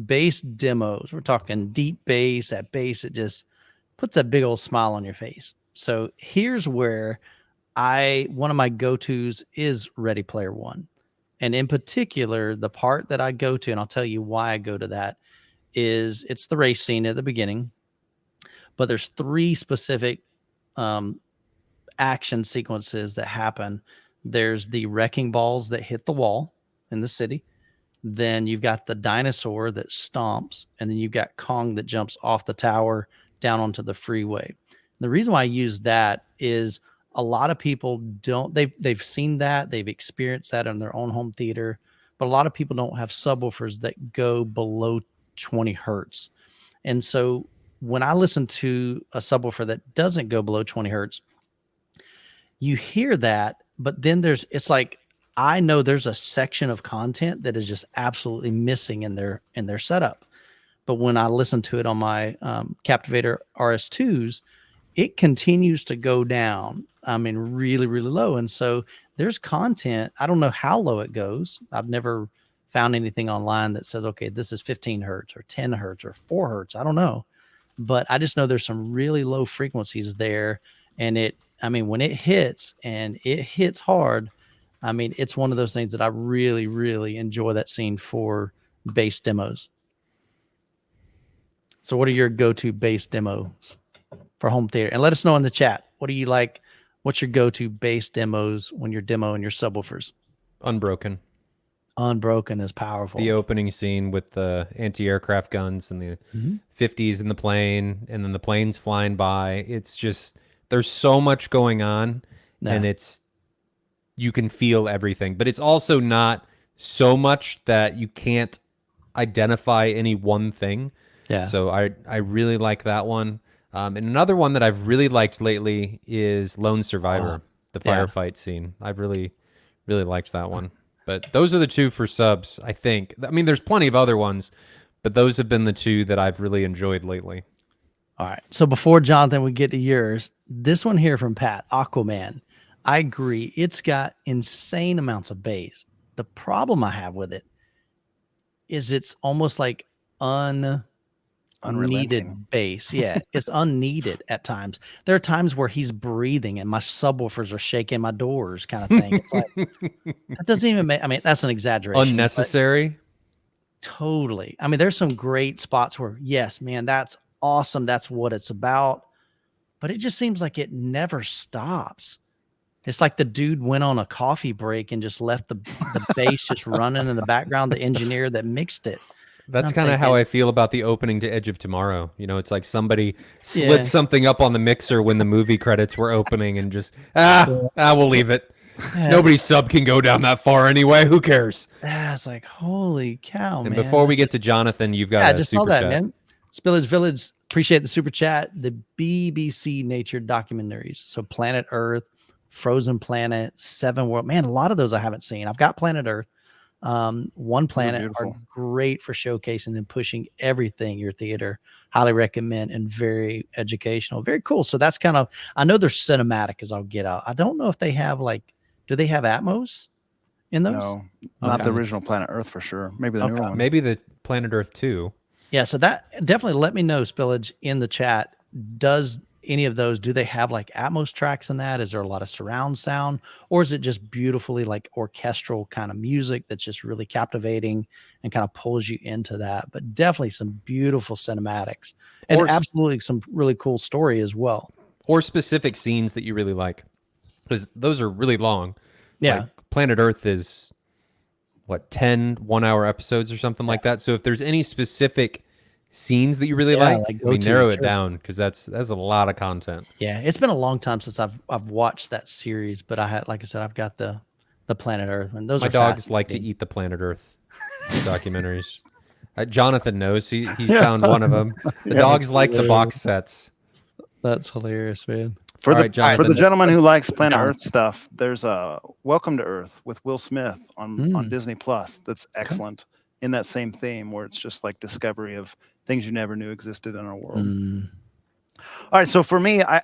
bass demos, we're talking deep bass, that bass, it just puts that big old smile on your face. So here's where one of my go-tos is Ready Player One. And in particular, the part that I go to, and I'll tell you why I go to that, is it's the race scene at the beginning, but there's three specific action sequences that happen. There's the wrecking balls that hit the wall in the city. Then you've got the dinosaur that stomps, and then you've got Kong that jumps off the tower down onto the freeway. The reason why I use that is a lot of people they've seen that, they've experienced that in their own home theater, but a lot of people don't have subwoofers that go below 20 hertz. And so when I listen to a subwoofer that doesn't go below 20 hertz, you hear that, but then it's like, I know there's a section of content that is just absolutely missing in their setup. But when I listen to it on my Captivator RS2s, it continues to go down. I mean, really, really low. And so there's content. I don't know how low it goes. I've never found anything online that says, okay, this is 15 hertz or 10 hertz or 4 hertz. I don't know. But I just know there's some really low frequencies there. And when it hits and it hits hard, I mean, it's one of those things that I really, really enjoy that scene for bass demos. So what are your go-to bass demos for home theater? And let us know in the chat. What do you like? What's your go-to bass demos when you're demoing your subwoofers? Unbroken. Unbroken is powerful. The opening scene with the anti-aircraft guns and the 50s in the plane, and then the planes flying by. It's just, there's so much going on, and you can feel everything, but it's also not so much that you can't identify any one thing. Yeah. So I really like that one. And another one that I've really liked lately is Lone Survivor, the firefight scene. I've really, really liked that one. But those are the two for subs, I think. I mean, there's plenty of other ones, but those have been the two that I've really enjoyed lately. All right. So before, Jonathan, we get to yours, this one here from Pat, Aquaman. I agree. It's got insane amounts of bass. The problem I have with it is it's almost like unneeded bass. Yeah, it's unneeded at times. There are times where he's breathing and my subwoofers are shaking my doors, kind of thing. It's like, that doesn't even make, I mean, that's an exaggeration. Unnecessary? Totally. I mean, there's some great spots where, yes, man, that's awesome. That's what it's about. But it just seems like it never stops. It's like the dude went on a coffee break and just left the bass just running in the background, the engineer that mixed it. That's kind of how I feel about the opening to Edge of Tomorrow. You know, it's like somebody slid something up on the mixer when the movie credits were opening and just, we'll leave it. Nobody's sub can go down that far anyway. Who cares? It's like, holy cow, and man. Before we get to Jonathan, you've got a super chat. Man. Spillage Village, appreciate the super chat. The BBC nature documentaries. So Planet Earth, Frozen Planet, Seven World. Man, a lot of those I haven't seen. I've got Planet Earth. One Planet are great for showcasing and pushing everything your theater. Highly recommend and very educational. Very cool. So that's kind of, I know they're cinematic as I'll get out. I don't know if they have do they have Atmos in those? No, not the original Planet Earth for sure. Maybe the new one. Maybe the Planet Earth 2. Yeah. So that definitely let me know, Spillage, in the chat. Does any of those, do they have Atmos tracks in that? Is there a lot of surround sound, or is it just beautifully orchestral kind of music that's just really captivating and kind of pulls you into that? But definitely some beautiful cinematics and absolutely some really cool story as well. Or specific scenes that you really like, because those are really long. Yeah. Planet Earth is 10 1-hour episodes or something like that. So if there's any specific scenes that you really like narrow it down, because that's a lot of content. Yeah, it's been a long time since I've watched that series, but I had, like I said, I've got the Planet Earth, and those. My dogs like to eat the Planet Earth documentaries. Jonathan knows he found one of them. The dogs like the box sets. That's hilarious, man. For the gentleman who likes Planet Earth stuff, there's a Welcome to Earth with Will Smith on Disney Plus. That's excellent. In that same theme, where it's just like discovery of things you never knew existed in our world. All right, so for me, I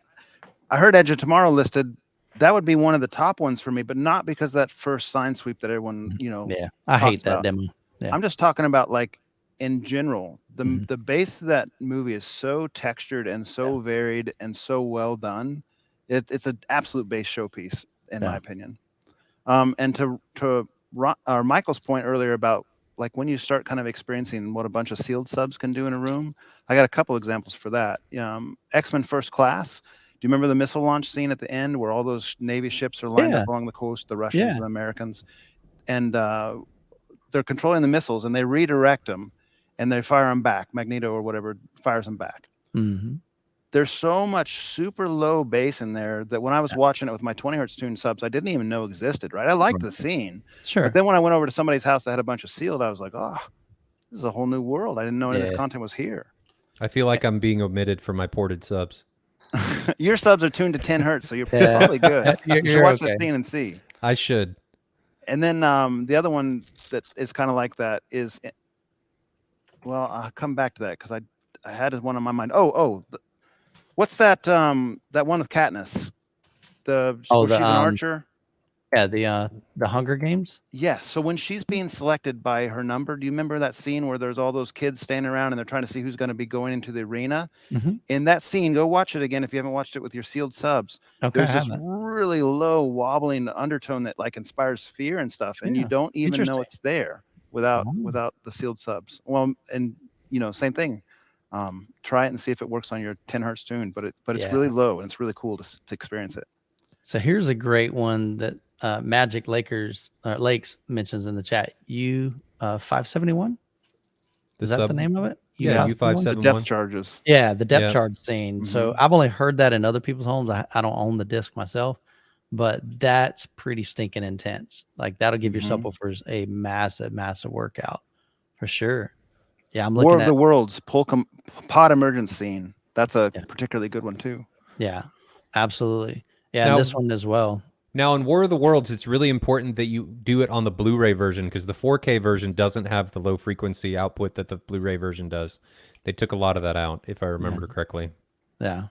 heard Edge of Tomorrow listed. That would be one of the top ones for me, but not because that first sign sweep that everyone, I hate that demo. Yeah. I'm just talking about in general, the base of that movie is so textured and so varied and so well done. It's an absolute bass showpiece, in my opinion. And to Michael's point earlier about like when you start kind of experiencing what a bunch of sealed subs can do in a room, I got a couple examples for that. X-Men First Class. Do you remember the missile launch scene at the end where all those Navy ships are lined up along the coast, the Russians and the Americans, and they're controlling the missiles and they redirect them and they fire them back. Magneto or whatever fires them back. There's so much super low bass in there that when I was watching it with my 20 hertz tuned subs, I didn't even know existed, right? I liked the scene. But then when I went over to somebody's house that had a bunch of sealed, I was like, oh, this is a whole new world. I didn't know any of this content was here. I feel like I'm being omitted from my ported subs. Your subs are tuned to 10 hertz, so you're probably good. You should watch the scene and see. I should. And then the other one that is kind of like that is, well, I'll come back to that because I had one on my mind. What's that? That one with Katniss, she's an archer. Yeah, the Hunger Games. Yeah. So when she's being selected by her number, do you remember that scene where there's all those kids standing around and they're trying to see who's going to be going into the arena? In that scene, go watch it again if you haven't watched it with your sealed subs. There's this really low wobbling undertone that like inspires fear and stuff, and you don't even know it's there without the sealed subs. Well, and same thing. Try it and see if it works on your 10 hertz tune, but it's really low and it's really cool to experience it. So here's a great one that Magic Lakes mentions in the chat. U571. Is that the name of it? Yeah, U571. The depth charges. Yeah, the depth charge scene. So I've only heard that in other people's homes. I don't own the disc myself, but that's pretty stinking intense. Like that'll give your subwoofers a massive, massive workout for sure. Yeah, I'm looking War of the Worlds pod emergence scene. That's a particularly good one too. Yeah, absolutely. Yeah, and this one as well. Now in War of the Worlds, it's really important that you do it on the Blu-ray version because the 4K version doesn't have the low frequency output that the Blu-ray version does. They took a lot of that out, if I remember correctly. Yeah.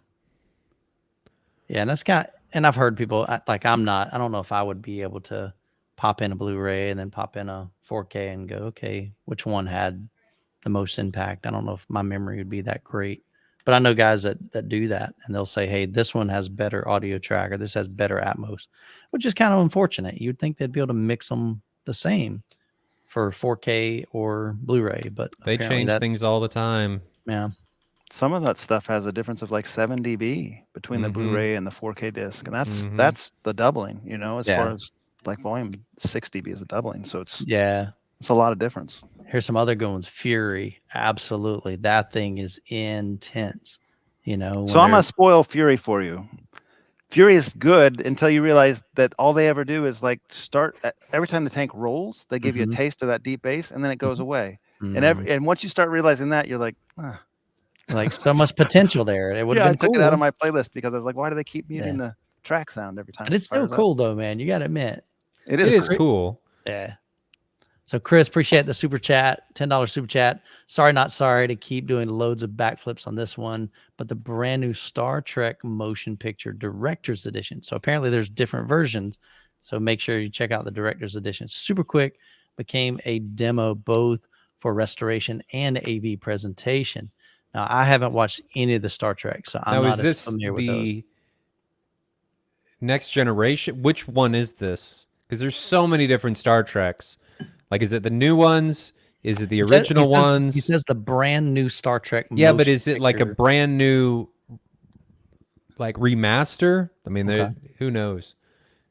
Yeah, and I've heard people I don't know if I would be able to pop in a Blu-ray and then pop in a 4K and go, okay, which one had the most impact? I don't know if my memory would be that great. But I know guys that do that, and they'll say, hey, this one has better audio track, or this has better Atmos, which is kind of unfortunate. You'd think they'd be able to mix them the same for 4K or Blu-ray, but they change things all the time. Yeah. Some of that stuff has a difference of like 7 dB between the Blu-ray and the 4K disc, and that's the doubling, as far as like volume. 6 dB is a doubling, so it's a lot of difference. Here's some other good ones. Fury, absolutely. That thing is intense. So I'm gonna spoil Fury for you. Fury is good until you realize that all they ever do is like start every time the tank rolls, they give you a taste of that deep bass, and then it goes away. And once you start realizing that, you're like, like so much potential there. It would have been I took it out of my playlist because I was like, why do they keep muting the track sound every time? And it's still cool though, man. You got to admit, it is cool. Yeah. So Chris, appreciate the super chat, $10 super chat. Sorry, not sorry to keep doing loads of backflips on this one, but the brand new Star Trek motion picture director's edition. So apparently there's different versions. So make sure you check out the director's edition. Super quick, became a demo both for restoration and AV presentation. Now I haven't watched any of the Star Trek, so I'm not as familiar with those. Next generation? Which one is this? Because there's so many different Star Treks. Like, is it the new ones? Is it the original ones? He says the brand new Star Trek. Yeah, but is it like a brand new, like remaster? I mean, who knows?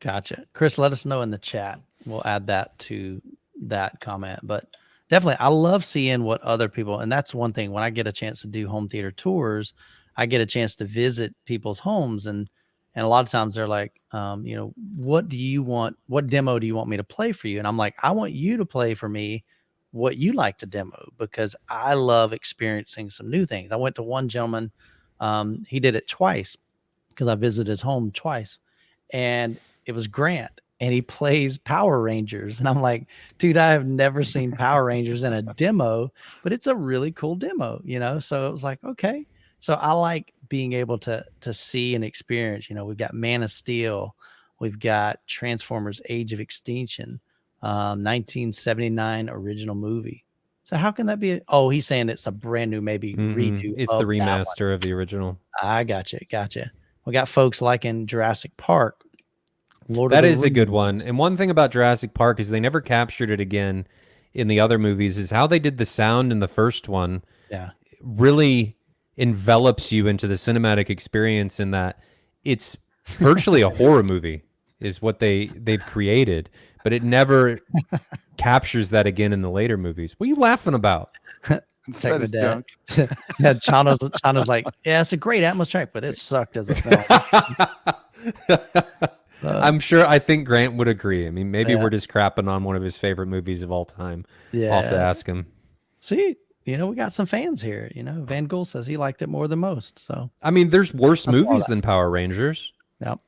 Gotcha. Chris, let us know in the chat. We'll add that to that comment. But definitely, I love seeing what other people, and that's one thing. When I get a chance to do home theater tours, I get a chance to visit people's homes, and a lot of times they're like, what do you want? What demo do you want me to play for you? And I'm like, I want you to play for me what you like to demo, because I love experiencing some new things. I went to one gentleman, he did it twice because I visited his home twice, and it was Grant, and he plays Power Rangers. And I'm like, dude, I have never seen Power Rangers in a demo, but it's a really cool demo, So it was like, okay. So I like being able to see and experience, we've got Man of Steel, we've got Transformers Age of Extinction, 1979 original movie. So how can that be? Oh, he's saying it's a brand new, maybe redo. It's the remaster of the original. I gotcha. We got folks like in Jurassic Park. That is a good one. And one thing about Jurassic Park is they never captured it again in the other movies. Is how they did the sound in the first one. Yeah, really envelops you into the cinematic experience. In that it's virtually a horror movie is what they've created, but it never captures that again in the later movies. What are you laughing about? That is junk. Yeah, Chana's like, yeah, it's a great Atmos track, but it sucked as a film. I think Grant would agree. I mean, maybe we're just crapping on one of his favorite movies of all time. Yeah. I'll have to ask him. See, we got some fans here. Van Gool says he liked it more than most. So I mean, there's worse movies than Power Rangers. Yep.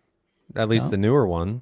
At least the newer one.